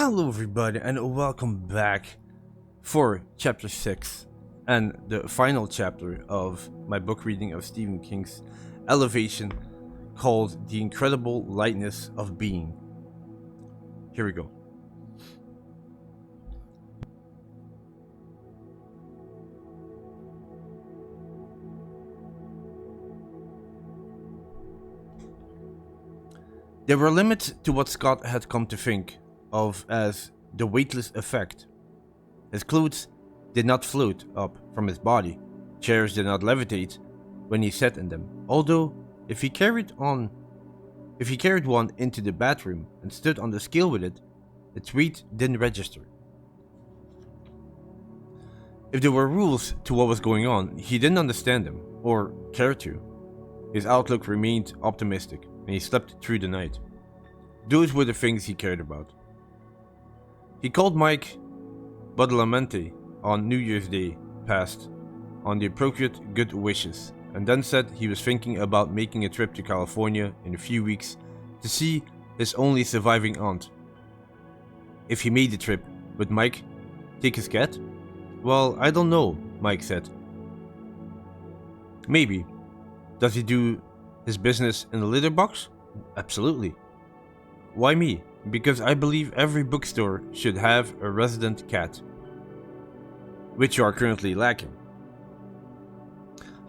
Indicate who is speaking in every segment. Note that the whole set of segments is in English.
Speaker 1: Hello everybody and welcome back for chapter 6 and the final chapter of my book reading of Stephen King's Elevation called The Incredible Lightness of Being. Here we go. There were limits to what Scott had come to think of as the weightless effect. His clothes did not float up from his body, chairs did not levitate when he sat in them, although if he carried one into the bathroom and stood on the scale with it, its weight didn't register. If there were rules to what was going on, he didn't understand them, or care to. His outlook remained optimistic, and he slept through the night. Those were the things he cared about. He called Mike Badalamenti on New Year's Day passed on the appropriate good wishes, and then said he was thinking about making a trip to California in a few weeks to see his only surviving aunt. If he made the trip, would Mike take his cat? Well, I don't know, Mike said. Maybe. Does he do his business in the litter box? Absolutely. Why me? Because I believe every bookstore should have a resident cat, which you are currently lacking.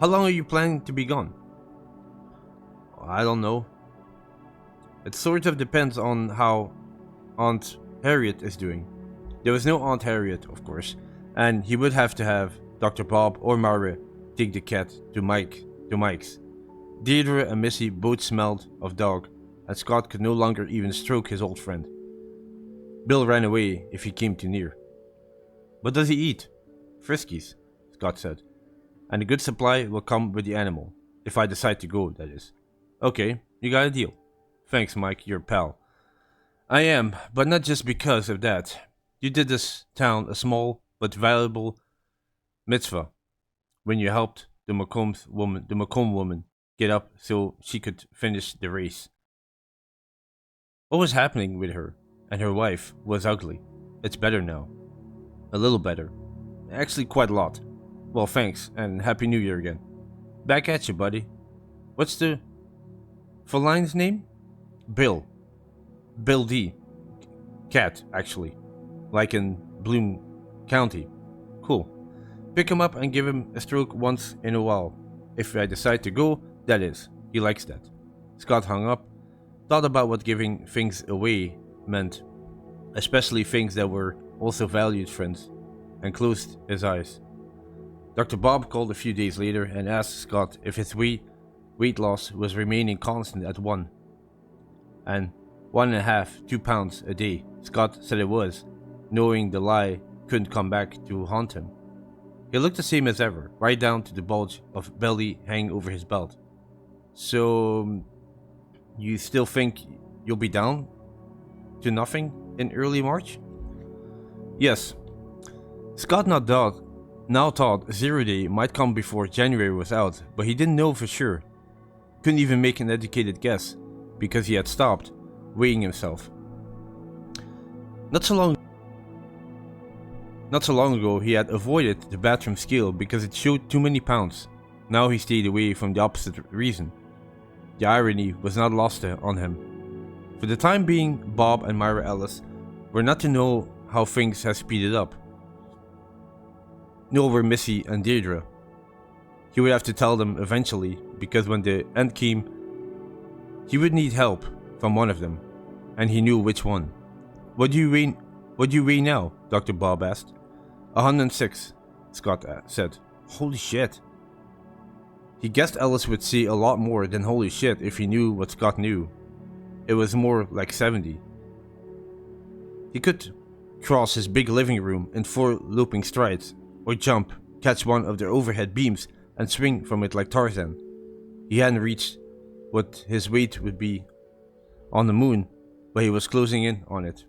Speaker 1: How long are you planning to be gone? I don't know. It sort of depends on how Aunt Harriet is doing. There was no Aunt Harriet, of course, and he would have to have Dr. Bob or Mara take the cat to Mike's. Deirdre and Missy both smelled of dog, and Scott could no longer even stroke his old friend. Bill ran away if he came too near. What does he eat? Friskies, Scott said. And a good supply will come with the animal, if I decide to go, that is. Okay, you got a deal. Thanks, Mike, you're a pal. I am, but not just because of that. You did this town a small but valuable mitzvah when you helped the Macomb woman get up so she could finish the race. What was happening with her and her wife was ugly. It's better now. A little better. Actually quite a lot. Well, thanks, and Happy New Year again. Back at you, buddy. What's the feline's name? Bill. Bill D. Cat, actually. Like in Bloom County. Cool. Pick him up and give him a stroke once in a while. If I decide to go, that is. He likes that. Scott hung up, thought about what giving things away meant, especially things that were also valued friends, and closed his eyes. Dr. Bob called a few days later and asked Scott if his weight loss was remaining constant at 1 and 1.5, 2 pounds a day. Scott said it was, knowing the lie couldn't come back to haunt him. He looked the same as ever, right down to the bulge of belly hanging over his belt. So, you still think you'll be down to nothing in early March? Yes. Scott now thought 0 day might come before January was out, but he didn't know for sure. Couldn't even make an educated guess, because he had stopped weighing himself. Not so long ago he had avoided the bathroom scale because it showed too many pounds. Now he stayed away from the opposite reason. The irony was not lost on him. For the time being, Bob and Myra Ellis were not to know how things had speeded up. Nor were Missy and Deirdre. He would have to tell them eventually, because when the end came, he would need help from one of them, and he knew which one. What do you weigh now? Dr. Bob asked. 106, Scott said. Holy shit. He guessed Ellis would say a lot more than holy shit if he knew what Scott knew. It was more like 70. He could cross his big living room in 4 looping strides, or jump, catch one of their overhead beams, and swing from it like Tarzan. He hadn't reached what his weight would be on the moon, but he was closing in on it.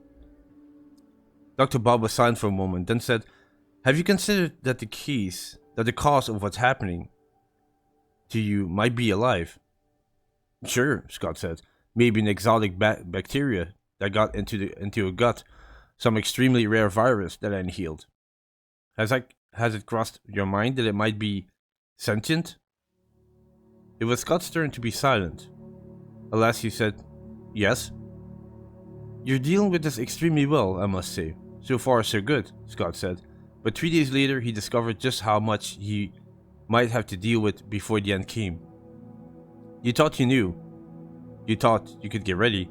Speaker 1: Dr. Bob was silent for a moment, then said, have you considered that the cause of what's happening to you might be alive? Sure, Scott said. Maybe an exotic bacteria that got into a gut Some extremely rare virus that I inhaled. Has it crossed your mind that it might be sentient? It was Scott's turn to be silent. Alas, he said, yes. You're dealing with this extremely well, I must say. So far, so good, Scott said. But 3 days later, he discovered just how much he might have to deal with before the end came. You thought you knew. You thought you could get ready.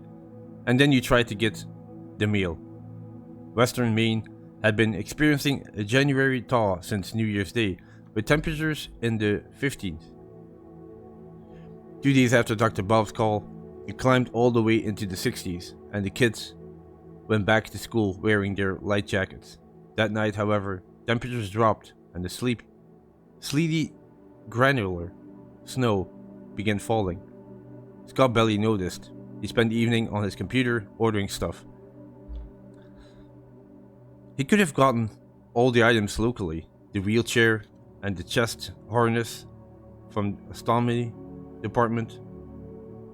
Speaker 1: And then you tried to get the mail. Western Maine had been experiencing a January thaw since New Year's Day, with temperatures in the 15s. 2 days after Dr. Bob's call, it climbed all the way into the 60s, and the kids went back to school wearing their light jackets. That night, however, temperatures dropped and the sleety, granular snow began falling. Scott barely noticed. He spent the evening on his computer ordering stuff. He could have gotten all the items locally, the wheelchair and the chest harness from the astronomy department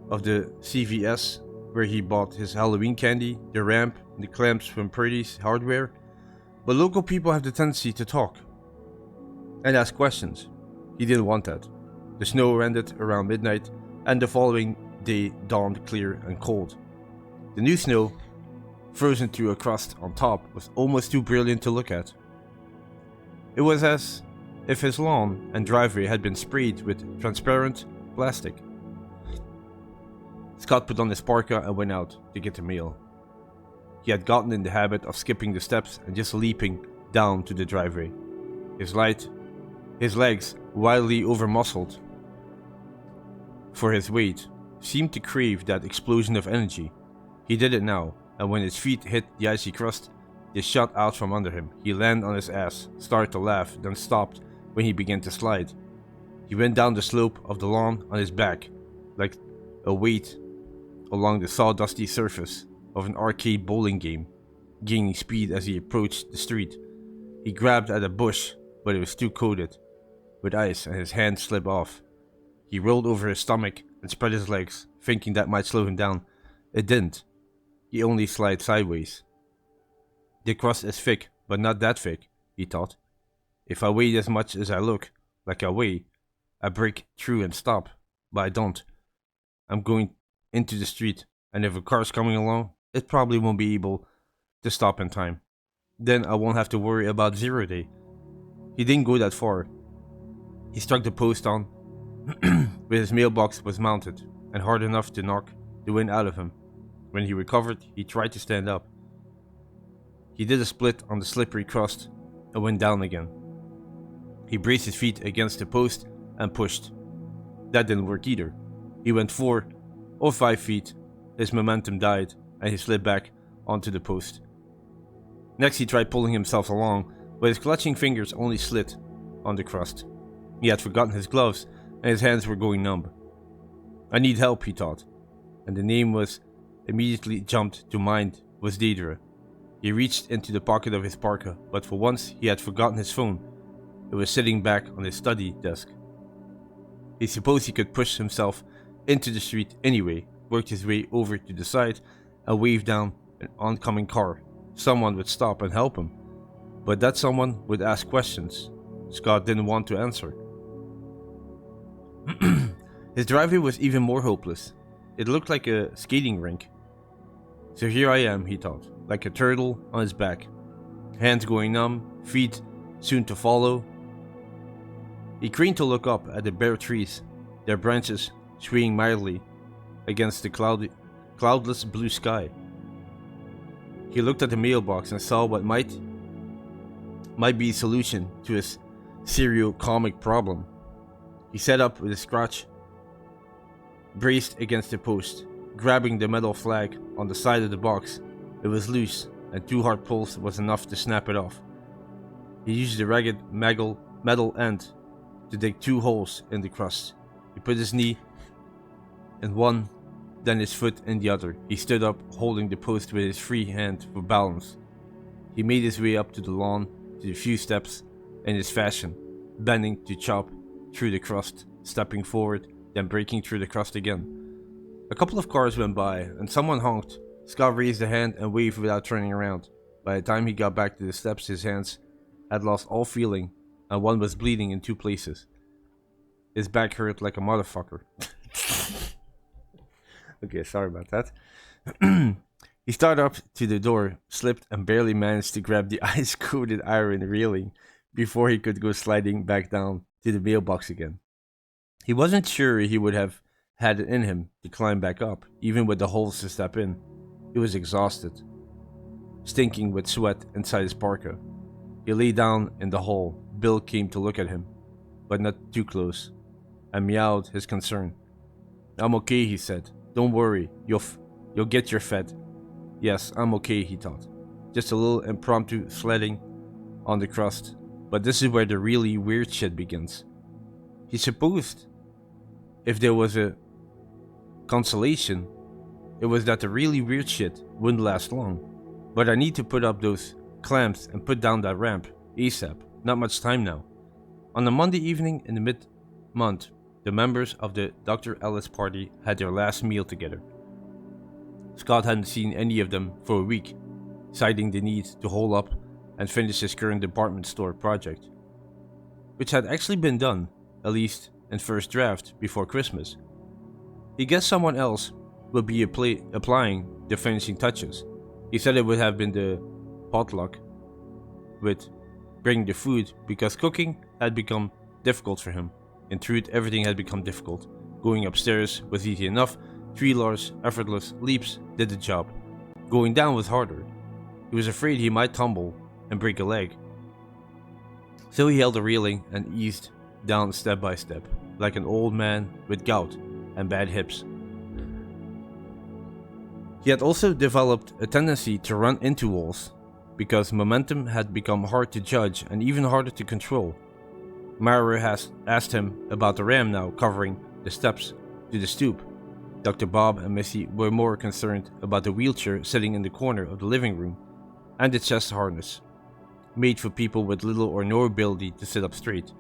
Speaker 1: of the CVS, where he bought his Halloween candy, the ramp, and the clamps from Purdy's Hardware. But local people have the tendency to talk and ask questions. He didn't want that. The snow ended around midnight, and the following day dawned clear and cold. The new snow, frozen to a crust on top, was almost too brilliant to look at. It was as if his lawn and driveway had been sprayed with transparent plastic. Scott put on his parka and went out to get the mail. He had gotten in the habit of skipping the steps and just leaping down to the driveway. His legs, wildly over-muscled for his weight, seemed to crave that explosion of energy. He did it now, and when his feet hit the icy crust, they shot out from under him. He landed on his ass, started to laugh, then stopped when he began to slide. He went down the slope of the lawn on his back, like a weight along the sawdusty surface of an arcade bowling game, gaining speed as he approached the street. He grabbed at a bush, but it was too coated with ice and his hand slipped off. He rolled over his stomach and spread his legs, thinking that might slow him down. It didn't. He only slid sideways. The crust is thick, but not that thick, he thought. If I weighed as much as I look like I weigh, I break through and stop, but I don't. I'm going into the street, and if a car's coming along, it probably won't be able to stop in time. Then I won't have to worry about 0 day. He didn't go that far. He struck the post on where his mailbox was mounted, and hard enough to knock the wind out of him. When he recovered, he tried to stand up. He did a split on the slippery crust and went down again. He braced his feet against the post and pushed. That didn't work either. He went 4 or 5 feet, his momentum died, and he slid back onto the post. Next he tried pulling himself along, but his clutching fingers only slid on the crust. He had forgotten his gloves, and his hands were going numb. I need help, he thought, and the name was immediately jumped to mind was Deidre. He reached into the pocket of his parka, but for once he had forgotten his phone. It was sitting back on his study desk. He supposed he could push himself into the street anyway, worked his way over to the side, and waved down an oncoming car. Someone would stop and help him, but that someone would ask questions Scott didn't want to answer. His driveway was even more hopeless. It looked like a skating rink. So here I am, he thought, like a turtle on his back, hands going numb, feet soon to follow. He craned to look up at the bare trees, their branches swaying mildly against the cloudless blue sky. He looked at the mailbox and saw what might be a solution to his serio-comic problem. He sat up with his crotch braced against the post, grabbing the metal flag on the side of the box. It was loose, and 2 hard pulls was enough to snap it off. He used the ragged metal end to dig 2 holes in the crust. He put his knee in one, then his foot in the other. He stood up, holding the post with his free hand for balance. He made his way up to the lawn, to the few steps in his fashion, bending to chop through the crust, stepping forward, then breaking through the crust again. A couple of cars went by, and someone honked. Scott raised a hand and waved without turning around. By the time he got back to the steps, his hands had lost all feeling, and one was bleeding in 2 places. His back hurt like a motherfucker. Okay, sorry about that. He started up to the door, slipped, and barely managed to grab the ice-coated iron railing before he could go sliding back down to the mailbox again. He wasn't sure he would have had it in him to climb back up, even with the holes to step in. He was exhausted, stinking with sweat inside his parka. He lay down in the hall. Bill came to look at him, but not too close, and meowed his concern. "I'm okay," he said. "Don't worry, you'll get your fed." Yes, I'm okay, he thought. Just a little impromptu sledding on the crust. But this is where the really weird shit begins. He supposed if there was a consolation, it was that the really weird shit wouldn't last long. But I need to put up those clamps and put down that ramp ASAP. Not much time now. On a Monday evening in the mid-month, the members of the Dr. Ellis party had their last meal together. Scott hadn't seen any of them for a week, citing the need to hole up and finish his current department store project, which had actually been done, at least in first draft, before Christmas. He guessed someone else would be applying the finishing touches. He said it would have been the potluck with bringing the food because cooking had become difficult for him. In truth, everything had become difficult. Going upstairs was easy enough. 3 large, effortless leaps did the job. Going down was harder. He was afraid he might tumble and break a leg. So he held the railing and eased down step by step, like an old man with gout and bad hips. He had also developed a tendency to run into walls, because momentum had become hard to judge and even harder to control. Myra has asked him about the ram now covering the steps to the stoop. Dr. Bob and Missy were more concerned about the wheelchair sitting in the corner of the living room and the chest harness, made for people with little or no ability to sit up straight,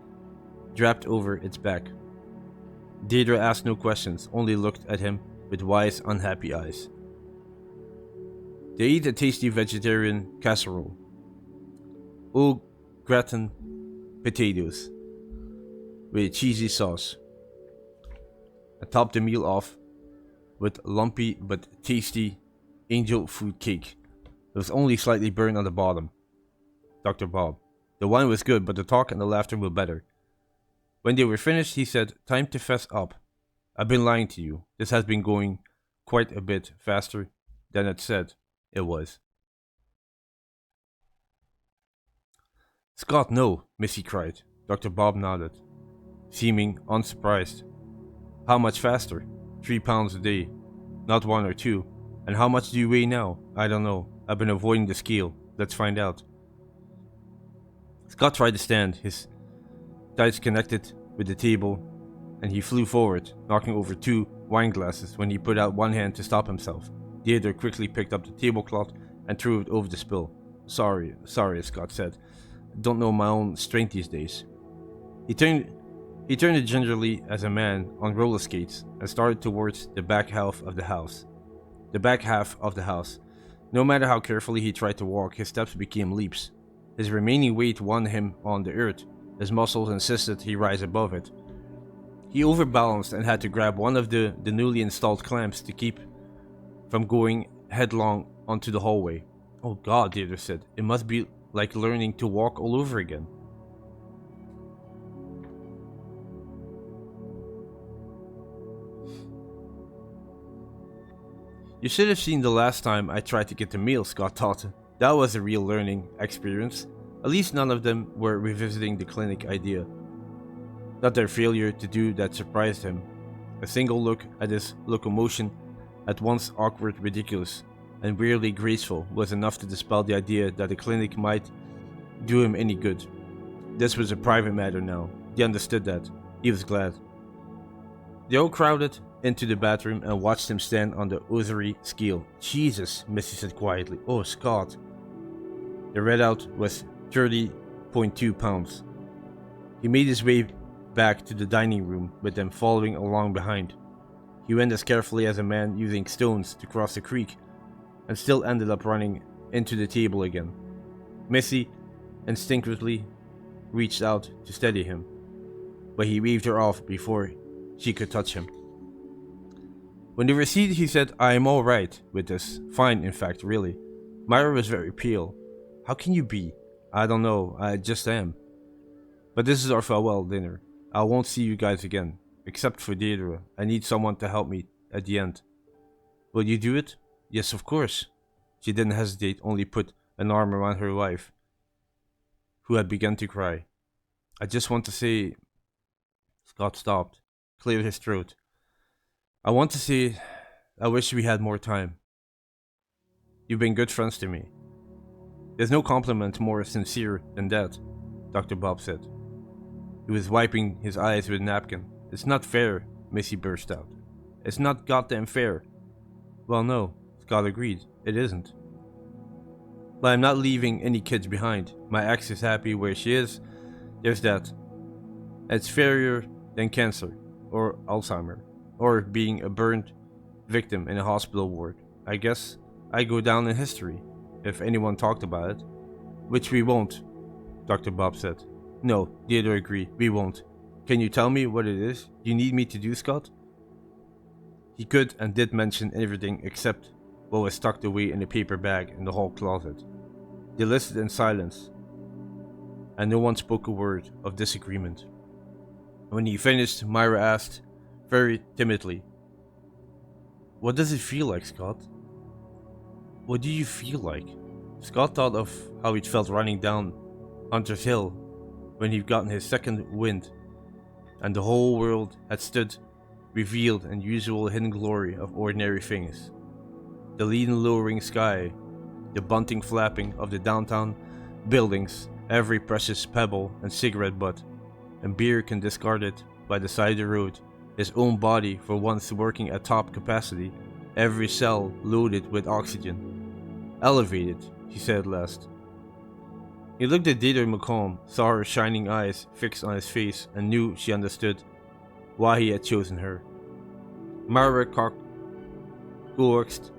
Speaker 1: draped over its back. Deirdre asked no questions, only looked at him with wise, unhappy eyes. They ate a tasty vegetarian casserole, au gratin potatoes, with cheesy sauce, and topped the meal off with lumpy but tasty angel food cake. It was only slightly burned on the bottom. Dr. Bob. The wine was good, but the talk and the laughter were better. When they were finished, he said, "Time to fess up. I've been lying to you. This has been going quite a bit faster than it said it was." "Scott, no," Missy cried. Dr. Bob nodded, seeming unsurprised. "How much faster?" 3 pounds a day, not 1 or 2. "And how much do you weigh now?" "I don't know. I've been avoiding the scale. Let's find out." Scott tried to stand, his thighs connected with the table, and he flew forward, knocking over 2 wine glasses when he put out one hand to stop himself. Deirdre quickly picked up the tablecloth and threw it over the spill. Sorry, Scott said. "Don't know my own strength these days." He turned gingerly as a man on roller skates and started towards the back half of the house. No matter how carefully he tried to walk, his steps became leaps. His remaining weight won him on the earth. His muscles insisted he rise above it. He overbalanced and had to grab one of the newly installed clamps to keep from going headlong onto the hallway. "Oh God," Deirdre said. "It must be like learning to walk all over again." "You should have seen the last time I tried to get the mail," Scott thought. That was a real learning experience. At least none of them were revisiting the clinic idea. Not their failure to do that surprised him. A single look at his locomotion, at once awkward, ridiculous, and weirdly graceful, was enough to dispel the idea that the clinic might do him any good. This was a private matter now. He understood that. He was glad. They all crowded into the bathroom and watched him stand on the ossuary scale. "Jesus," Missy said quietly. "Oh, Scott." The readout was 30.2 pounds. He made his way back to the dining room, with them following along behind. He went as carefully as a man using stones to cross a creek, and still ended up running into the table again. Missy instinctively reached out to steady him, but he waved her off before she could touch him. When they were seated, he said, "I am all right with this. Fine, in fact, really." Myra was very pale. "How can you be?" "I don't know, I just am. But this is our farewell dinner. I won't see you guys again, except for Deirdre. I need someone to help me at the end." "Will you do it?" "Yes, of course." She didn't hesitate, only put an arm around her wife, who had begun to cry. "I just want to say..." Scott stopped, cleared his throat. "I want to say, I wish we had more time. You've been good friends to me." "There's no compliment more sincere than that," Dr. Bob said. He was wiping his eyes with a napkin. "It's not fair," Missy burst out. "It's not goddamn fair." "Well, no," Scott agreed. "It isn't. But I'm not leaving any kids behind. My ex is happy where she is. There's that. It's fairer than cancer, or Alzheimer, or being a burned victim in a hospital ward. I guess I go down in history, if anyone talked about it." "Which we won't," Dr. Bob said. "No," Deirdre agreed, "we won't. Can you tell me what it is you need me to do, Scott?" He could and did mention everything except what was tucked away in a paper bag in the hall closet. They listened in silence, and no one spoke a word of disagreement. When he finished, Myra asked, very timidly, "What does it feel like, Scott?" "What do you feel like?" Scott thought of how he'd felt running down Hunter's Hill when he'd gotten his second wind, and the whole world had stood revealed in usual hidden glory of ordinary things. The lean lowering sky, the bunting flapping of the downtown buildings, every precious pebble and cigarette butt, and beer can discarded by the side of the road, his own body for once working at top capacity, every cell loaded with oxygen. "Elevated," he said at last. He looked at Deirdre McComb, saw her shining eyes fixed on his face, and knew she understood why he had chosen her. Myra coaxed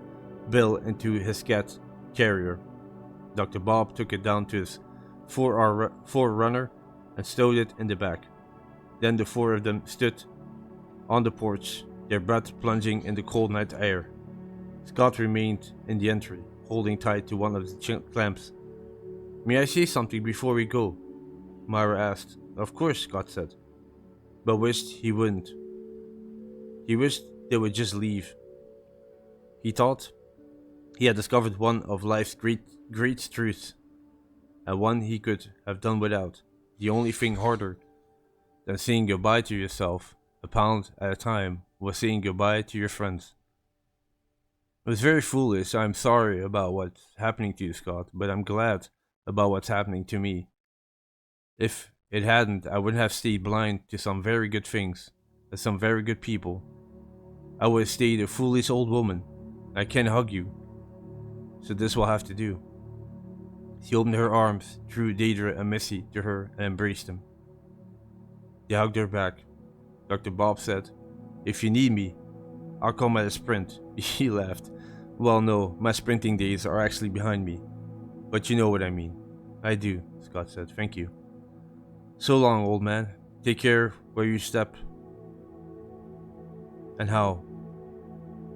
Speaker 1: Bill into his cat carrier. Dr. Bob took it down to his 4Runner and stowed it in the back. Then the four of them stood on the porch, their breath plunging in the cold night air. Scott remained in the entry, holding tight to one of the clamps. "May I say something before we go?" Myra asked. "Of course," Scott said, but wished he wouldn't. He wished they would just leave. He thought he had discovered one of life's great truths, and one he could have done without. The only thing harder than saying goodbye to yourself, a pound at a time, was saying goodbye to your friends. "It was very foolish. I'm sorry about what's happening to you, Scott, but I'm glad about what's happening to me. If it hadn't, I wouldn't have stayed blind to some very good things, and some very good people. I would have stayed a foolish old woman. I can't hug you, so this will have to do." She opened her arms, drew Deirdre and Missy to her, and embraced them. They hugged her back. Dr. Bob said, "If you need me, I'll come at a sprint." She laughed. "Well, no, my sprinting days are actually behind me. But you know what I mean." "I do," Scott said. "Thank you." "So long, old man. Take care where you step." "And how?"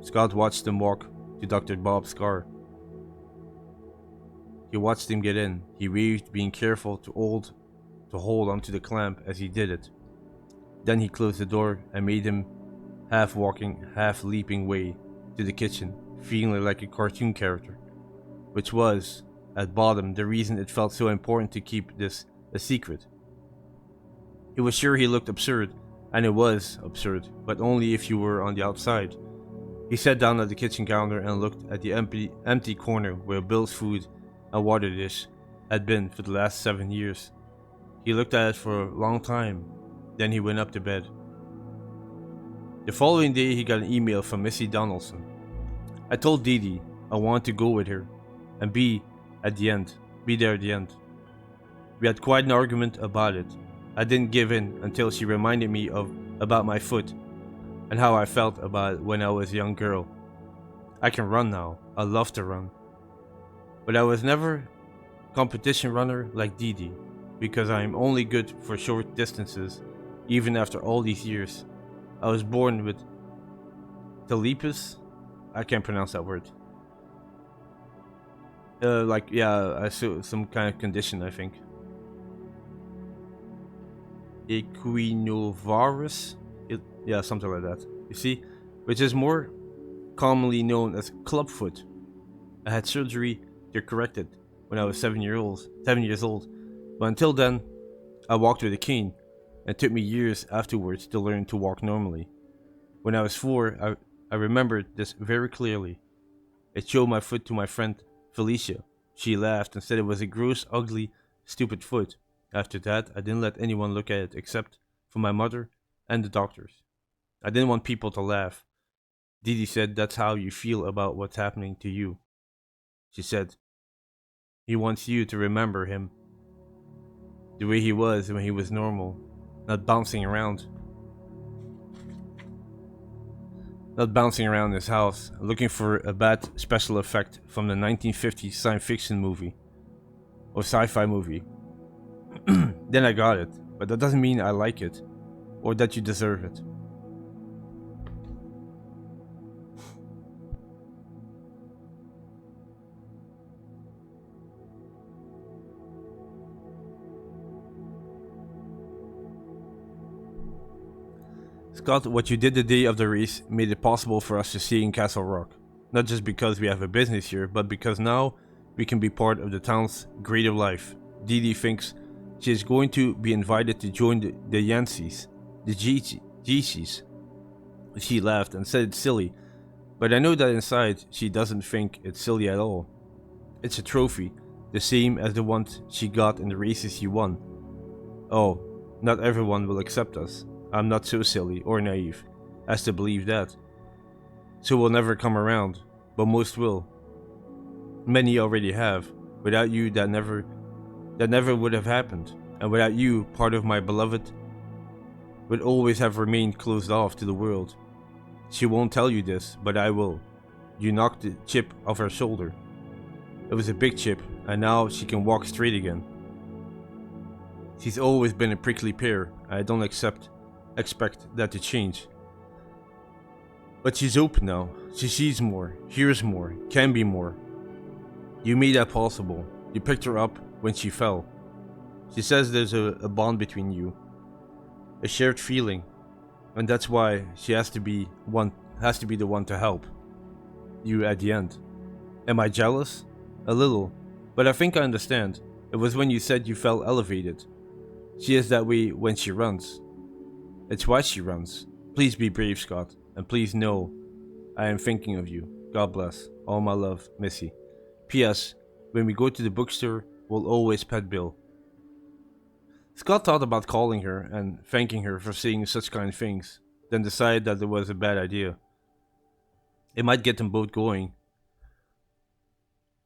Speaker 1: Scott watched them walk to Dr. Bob's car. He watched him get in. He waved, being careful to hold onto the clamp as he did it. Then he closed the door and made him half walking, half leaping way to the kitchen, feeling like a cartoon character, which was, at bottom, the reason it felt so important to keep this a secret. He was sure he looked absurd, and it was absurd, but only if you were on the outside. He sat down at the kitchen counter and looked at the empty corner where Bill's food and water dish had been for the last 7 years. He looked at it for a long time, then he went up to bed. The following day he got an email from Missy Donaldson. "I told Dee Dee I wanted to go with her and be there at the end. We had quite an argument about it. I didn't give in until she reminded me about my foot and how I felt about it when I was a young girl. I can run now. I love to run." But I was never competition runner like Dee Dee, because I am only good for short distances, even after all these years. I was born with talipes. I can't pronounce that word. I saw some kind of condition, I think. Equinovarus? Yeah, something like that. You see? Which is more commonly known as clubfoot. I had surgery to correct it when I was 7 years old. But until then, I walked with a cane, and it took me years afterwards to learn to walk normally. When I was 4, I remembered this very clearly. I showed my foot to my friend Felicia. She laughed and said it was a gross, ugly, stupid foot. After that, I didn't let anyone look at it except for my mother and the doctors. I didn't want people to laugh. Didi said that's how you feel about what's happening to you. She said, he wants you to remember him the way he was when he was normal, not bouncing around. Not bouncing around his house, looking for a bad special effect from the 1950s science fiction movie or sci-fi movie. Then I got it, but that doesn't mean I like it or that you deserve it. Scott, what you did the day of the race made it possible for us to see in Castle Rock. Not just because we have a business here, but because now we can be part of the town's greater life. Dee Dee thinks she is going to be invited to join the Yanceys, the Jeeseys. She laughed and said it's silly, but I know that inside she doesn't think it's silly at all. It's a trophy, the same as the one she got in the races you won. Oh, not everyone will accept us. I'm not so silly or naive as to believe that. So we'll never come around, but most will. Many already have. Without you, that never would have happened. And without you, part of my beloved would always have remained closed off to the world. She won't tell you this, but I will. You knocked the chip off her shoulder. It was a big chip, and now she can walk straight again. She's always been a prickly pear. I don't expect that to change. But she's open now. She sees more, hears more, can be more. You made that possible. You picked her up when she fell. She says there's a bond between you, a shared feeling, and that's why she has to be the one to help you at the end. Am I jealous? A little, but I think I understand. It was when you said you felt elevated. She is that way when she runs. It's why she runs. Please be brave, Scott, and please know I am thinking of you. God bless. All my love, Missy. P.S. When we go to the bookstore, we'll always pet Bill. Scott thought about calling her and thanking her for saying such kind things, then decided that it was a bad idea. It might get them both going.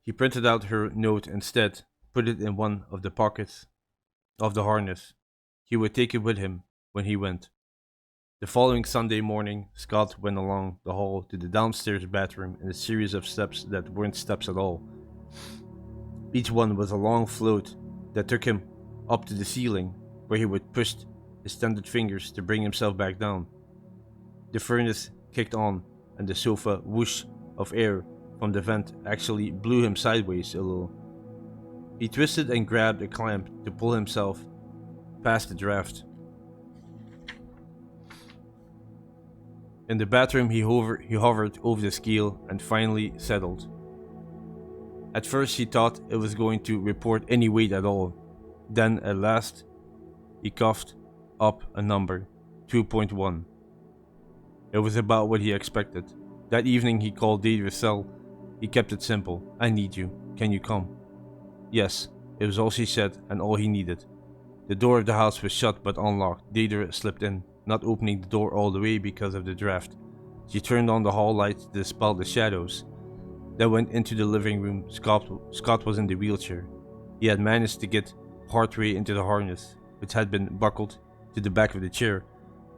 Speaker 1: He printed out her note instead, put it in one of the pockets of the harness. He would take it with him when he went. The following Sunday morning, Scott went along the hall to the downstairs bathroom in a series of steps that weren't steps at all. Each one was a long float that took him up to the ceiling, where he would push his tender fingers to bring himself back down. The furnace kicked on, and the sofa whoosh of air from the vent actually blew him sideways a little. He twisted and grabbed a clamp to pull himself past the draft. In the bathroom, he hovered over the scale and finally settled. At first, he thought it was going to report any weight at all. Then, at last, he coughed up a number, 2.1. It was about what he expected. That evening, he called David's cell. He kept it simple. I need you. Can you come? Yes, it was all she said and all he needed. The door of the house was shut but unlocked. Deidre slipped in, not opening the door all the way because of the draft. She turned on the hall light to dispel the shadows. Then went into the living room. Scott was in the wheelchair. He had managed to get partway into the harness, which had been buckled to the back of the chair,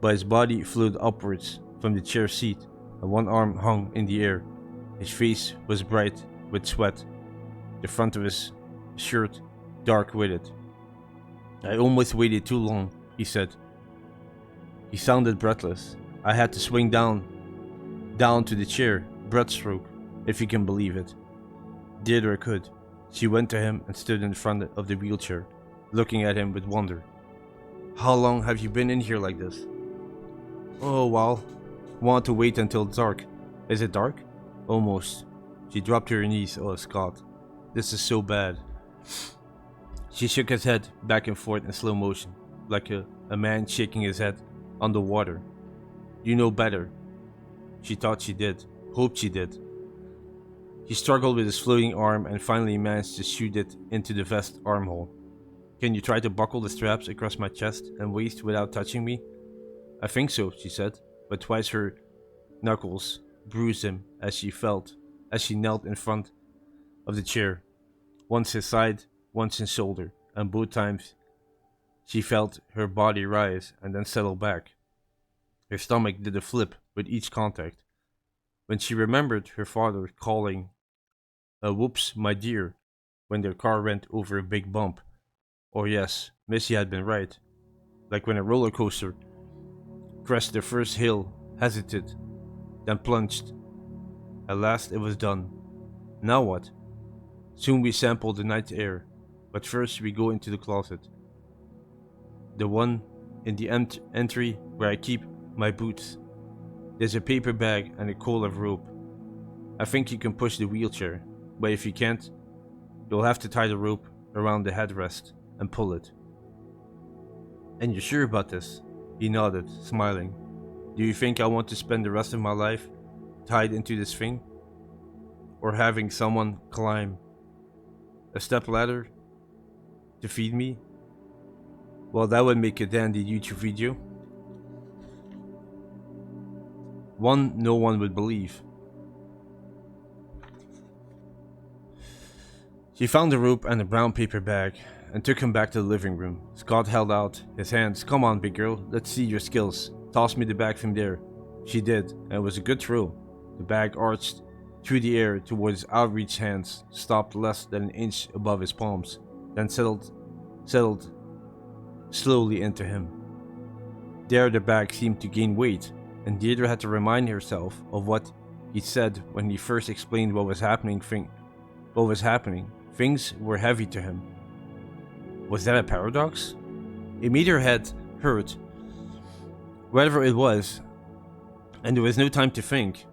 Speaker 1: but his body floated upwards from the chair seat, and one arm hung in the air. His face was bright with sweat. the front of his shirt dark with it. I almost waited too long, he said. He sounded breathless. I had to swing down to the chair, breaststroke, if you can believe it. Deirdre could. She went to him and stood in front of the wheelchair, looking at him with wonder. How long have you been in here like this? Oh, well, want to wait until dark. Is it dark? Almost. She dropped to her knees. Oh, Scott, this is so bad. She shook his head back and forth in slow motion, like a man shaking his head underwater. You know better. She thought she did, hoped she did. He struggled with his floating arm and finally managed to shoot it into the vest armhole. Can you try to buckle the straps across my chest and waist without touching me? I think so, she said, but twice her knuckles bruised him as she knelt in front of the chair, once his side, once his shoulder, and both times she felt her body rise and then settle back. Her stomach did a flip with each contact. When she remembered her father calling a whoops, my dear, when their car went over a big bump. Or yes, Missy had been right. Like when a roller coaster crested the first hill, hesitated, then plunged. At last it was done. Now what? Soon we sample the night air, but first we go into the closet. The one in the entry where I keep my boots. There's a paper bag and a coil of rope. I think you can push the wheelchair, but if you can't, you'll have to tie the rope around the headrest and pull it. And you're sure about this? He nodded, smiling. Do you think I want to spend the rest of my life tied into this thing? Or having someone climb a stepladder to feed me? Well, that would make a dandy YouTube video. One no one would believe. She found the rope and a brown paper bag and took him back to the living room. Scott held out his hands. Come on, big girl, let's see your skills. Toss me the bag from there. She did, and it was a good throw. The bag arched through the air towards his outreached hands, stopped less than an inch above his palms, then settled slowly into him. There the bag seemed to gain weight, and Deirdre had to remind herself of what he said when he first explained what was happening. Things were heavy to him. Was that a paradox? It made her head hurt, whatever it was, and there was no time to think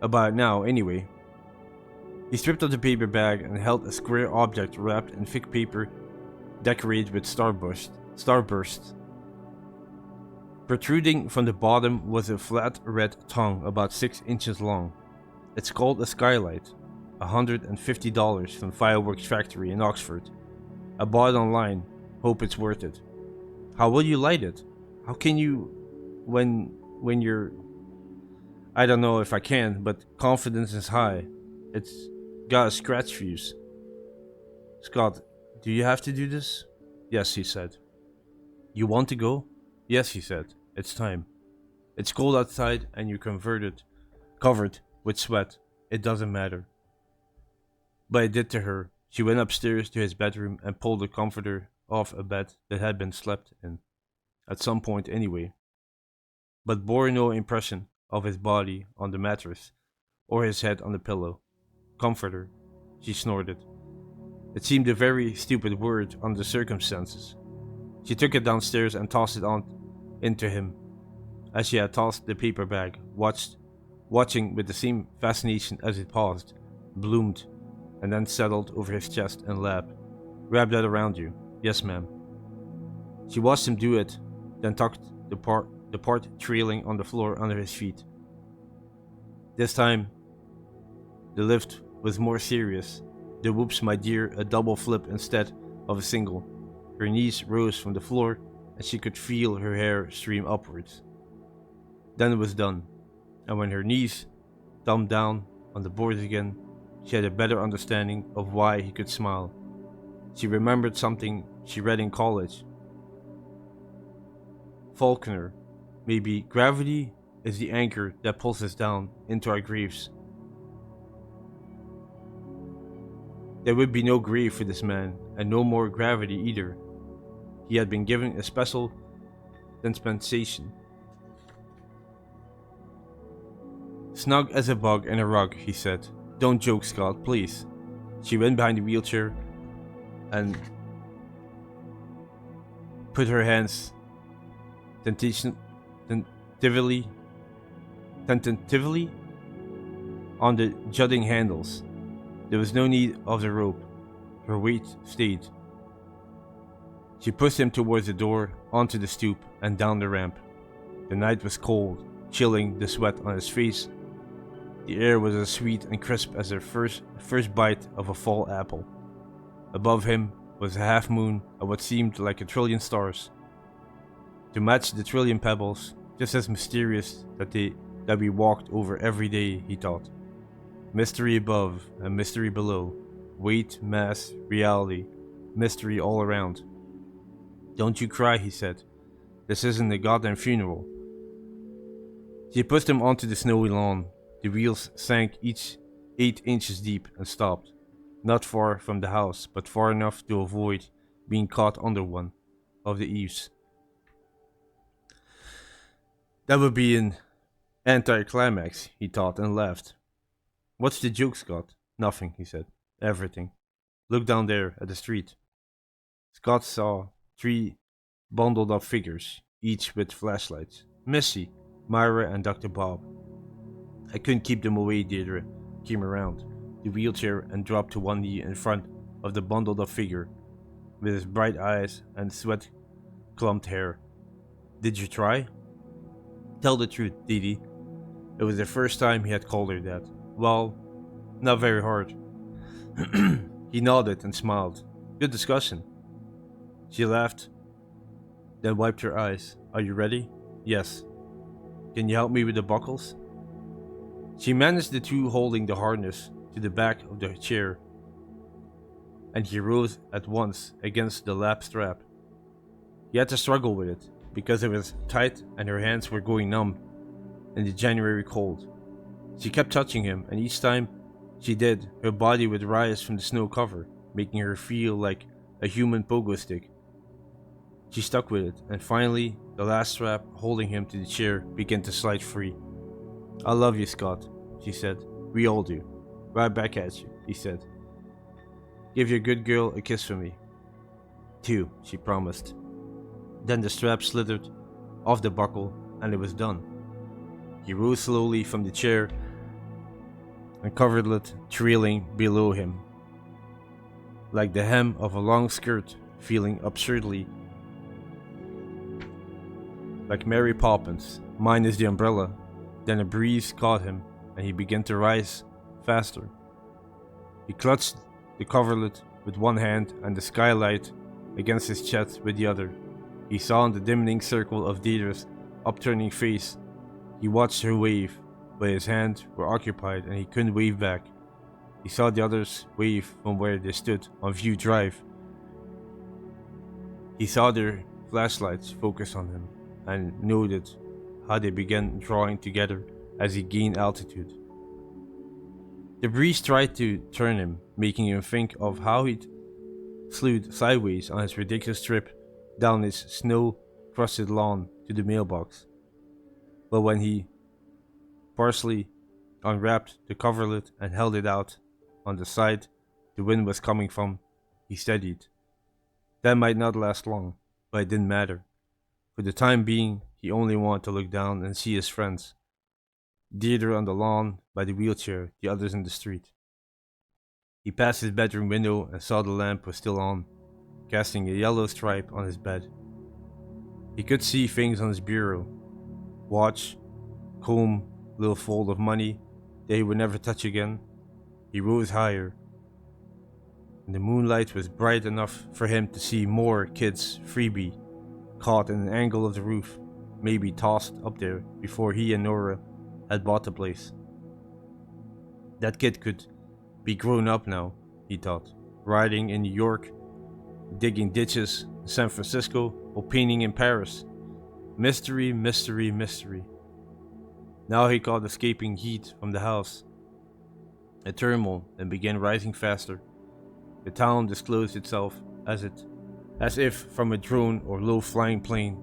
Speaker 1: about it now anyway. He stripped off the paper bag and held a square object wrapped in thick paper decorated with starbursts. Protruding from the bottom was a flat red tongue about 6 inches long. It's called a skylight. $150 from Fireworks Factory in Oxford. I bought it online. Hope it's worth it. How will you light it? How can you when you're... I don't know if I can, but confidence is high. It's got a scratch fuse. Scott, do you have to do this? Yes, he said. You want to go? Yes, he said. It's time. It's cold outside and you're covered with sweat. It doesn't matter. But it did to her. She went upstairs to his bedroom and pulled the comforter off a bed that had been slept in, at some point anyway, but bore no impression of his body on the mattress or his head on the pillow. Comforter, she snorted. It seemed a very stupid word under the circumstances. She took it downstairs and tossed it on into him, as she had tossed the paper bag, watching with the same fascination as it paused, bloomed, and then settled over his chest and lap. Wrap that around you. Yes, ma'am. She watched him do it, then tucked the part trailing on the floor under his feet. This time, the lift was more serious. The whoops, my dear, a double flip instead of a single. Her knees rose from the floor, and she could feel her hair stream upwards. Then it was done, and when her knees thumbed down on the boards again, she had a better understanding of why he could smile. She remembered something she read in college. Faulkner, maybe gravity is the anchor that pulls us down into our graves. There would be no grave for this man, and no more gravity either. He had been given a special dispensation. Snug as a bug in a rug, he said. Don't joke, Scott, please. She went behind the wheelchair and put her hands tentatively on the jutting handles. There was no need of the rope. Her weight stayed. She pushed him towards the door, onto the stoop, and down the ramp. The night was cold, chilling the sweat on his face. The air was as sweet and crisp as the first bite of a fall apple. Above him was a half moon and what seemed like a trillion stars. To match the trillion pebbles, just as mysterious that we walked over every day, he thought. Mystery above and mystery below. Weight, mass, reality. Mystery all around. Don't you cry, he said. This isn't a goddamn funeral. She pushed him onto the snowy lawn. The wheels sank each 8 inches deep and stopped. Not far from the house, but far enough to avoid being caught under one of the eaves. That would be an anticlimax, he thought, and laughed. What's the joke, Scott? Nothing, he said. Everything. Look down there at the street. Scott saw 3 bundled up figures, each with flashlights. Missy, Myra, and Dr. Bob. I couldn't keep them away. Deirdre came around the wheelchair and dropped to one knee in front of the bundled up figure, with his bright eyes and sweat clumped hair. Did you try? Tell the truth, Dee. It was the first time he had called her that. Well, not very hard. He nodded and smiled. Good discussion. She laughed, then wiped her eyes. Are you ready? Yes. Can you help me with the buckles? She managed the 2 holding the harness to the back of the chair, and he rose at once against the lap strap. He had to struggle with it, because it was tight and her hands were going numb in the January cold. She kept touching him, and each time she did, her body would rise from the snow cover, making her feel like a human pogo stick. She stuck with it, and finally, the last strap holding him to the chair began to slide free. I love you, Scott, she said. We all do. Right back at you, he said. Give your good girl a kiss for me. 2, she promised. Then the strap slithered off the buckle, and it was done. He rose slowly from the chair and covered it trailing below him, like the hem of a long skirt, feeling absurdly like Mary Poppins, minus the umbrella. Then a breeze caught him, and he began to rise faster. He clutched the coverlet with one hand and the skylight against his chest with the other. He saw in the dimming circle of Deirdre's upturning face. He watched her wave, but his hands were occupied and he couldn't wave back. He saw the others wave from where they stood on View Drive. He saw their flashlights focus on him and noted how they began drawing together as he gained altitude. The breeze tried to turn him, making him think of how he'd slewed sideways on his ridiculous trip down his snow-crusted lawn to the mailbox. But when he partially unwrapped the coverlet and held it out on the side the wind was coming from, he steadied. That might not last long, but it didn't matter. For the time being, he only wanted to look down and see his friends. Deirdre on the lawn by the wheelchair, the others in the street. He passed his bedroom window and saw the lamp was still on, casting a yellow stripe on his bed. He could see things on his bureau. Watch, comb, little fold of money that he would never touch again. He rose higher, and the moonlight was bright enough for him to see more kids freebie, caught in an angle of the roof, maybe tossed up there before he and Nora had bought the place. That kid could be grown up now, he thought, riding in New York, digging ditches in San Francisco, or painting in Paris. Mystery, mystery, mystery. Now he caught escaping heat from the house, a thermal, and began rising faster. The town disclosed itself as if from a drone or low-flying plane.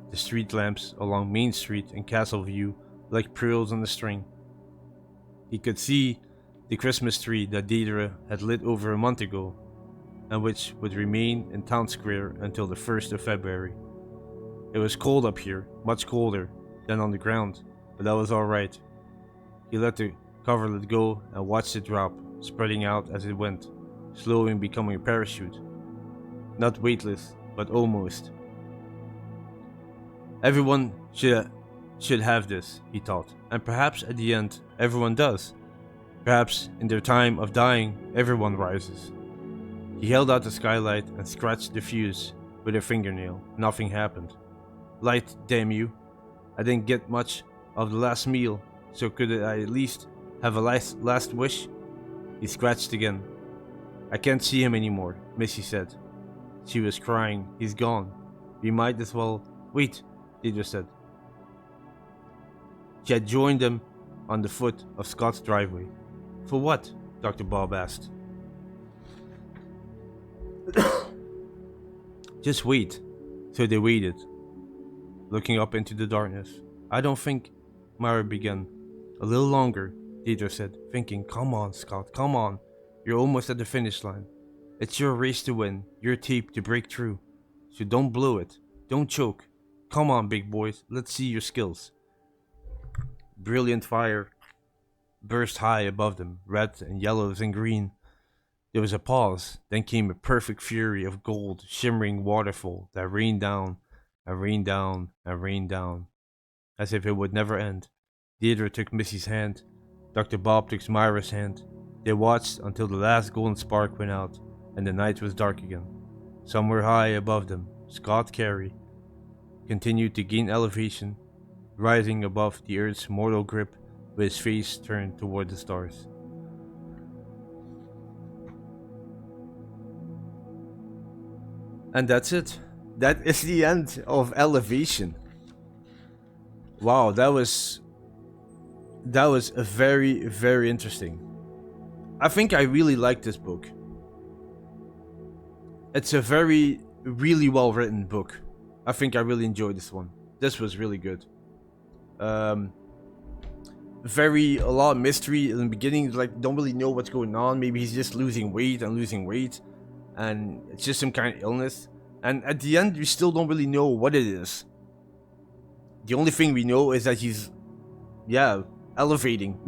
Speaker 1: The street lamps along Main Street and Castle View like pearls on a string. He could see the Christmas tree that Deidre had lit over a month ago, and which would remain in town square until the 1st of February. It was cold up here, much colder than on the ground, but that was alright. He let the coverlet go and watched it drop, spreading out as it went, slowly becoming a parachute. Not weightless, but almost. Everyone should have this, he thought, and perhaps at the end, everyone does. Perhaps in their time of dying, everyone rises. He held out the skylight and scratched the fuse with a fingernail. Nothing happened. Light, damn you. I didn't get much of the last meal, so could I at least have a last wish? He scratched again. I can't see him anymore, Missy said. She was crying. He's gone. We might as well wait, Deidre said. She had joined them on the foot of Scott's driveway. For what? Dr. Bob asked. Just wait. So they waited, looking up into the darkness. I don't think, Myra began. A little longer, Deidre said, thinking, come on, Scott, come on. You're almost at the finish line. It's your race to win, your tape to break through. So don't blow it. Don't choke. Come on, big boys, let's see your skills. Brilliant fire burst high above them, red and yellows and green. There was a pause, then came a perfect fury of gold, shimmering waterfall that rained down and rained down and rained down, as if it would never end. Deirdre took Missy's hand. Dr. Bob took Myra's hand. They watched until the last golden spark went out, and the night was dark again. Somewhere high above them, Scott Carey continued to gain elevation, rising above the Earth's mortal grip with his face turned toward the stars. And that's it. That is the end of Elevation. Wow, that was a very, very interesting. I think I really like this book. It's a very, really well written book. I think I really enjoyed this one. This was really good. A lot of mystery in the beginning, like don't really know what's going on. Maybe he's just losing weight, and it's just some kind of illness. And at the end, we still don't really know what it is. The only thing we know is that he's, elevating.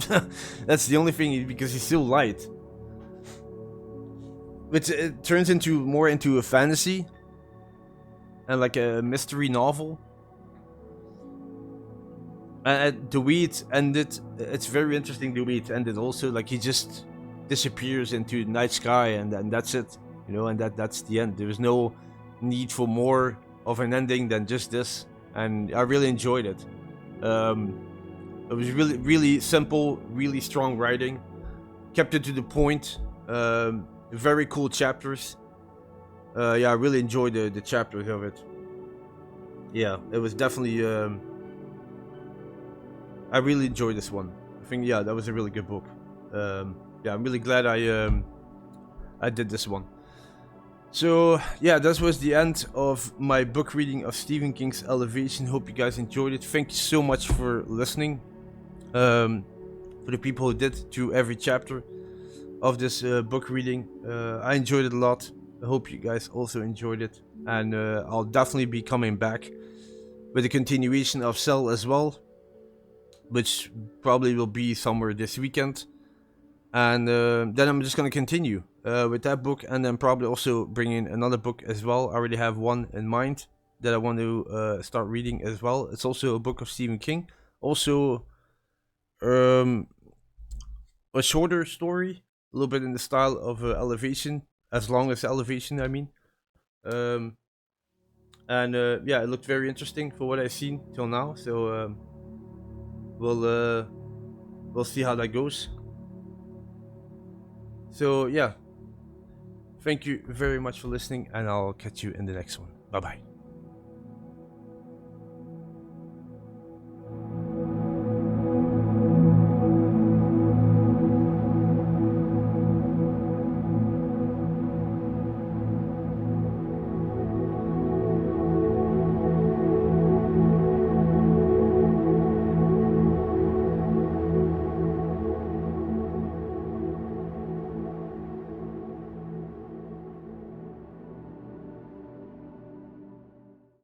Speaker 1: That's the only thing, because he's still light. Which it turns more into a fantasy and like a mystery novel. And the way it ended, it's very interesting the way it ended also. Like he just disappears into the night sky, and that's it, and that's the end. There was no need for more of an ending than just this, and I really enjoyed it. It was really, really simple, really strong writing, kept it to the point. Very cool chapters. I really enjoyed the chapters of it. Yeah, it was definitely. I really enjoyed this one. I think that was a really good book. I'm really glad I did this one. So that was the end of my book reading of Stephen King's Elevation. Hope you guys enjoyed it. Thank you so much for listening. For the people who did to every chapter of this book reading, I enjoyed it a lot. I hope you guys also enjoyed it, and I'll definitely be coming back with a continuation of Cell as well, which probably will be somewhere this weekend. And then I'm just gonna continue with that book, and then probably also bring in another book as well. I already have one in mind that I want to start reading as well. It's also a book of Stephen King, also a shorter story, a little bit in the style of Elevation, as long as Elevation, I mean. It looked very interesting for what I've seen till now. So we'll see how that goes. So thank you very much for listening, and I'll catch you in the next one. Bye bye.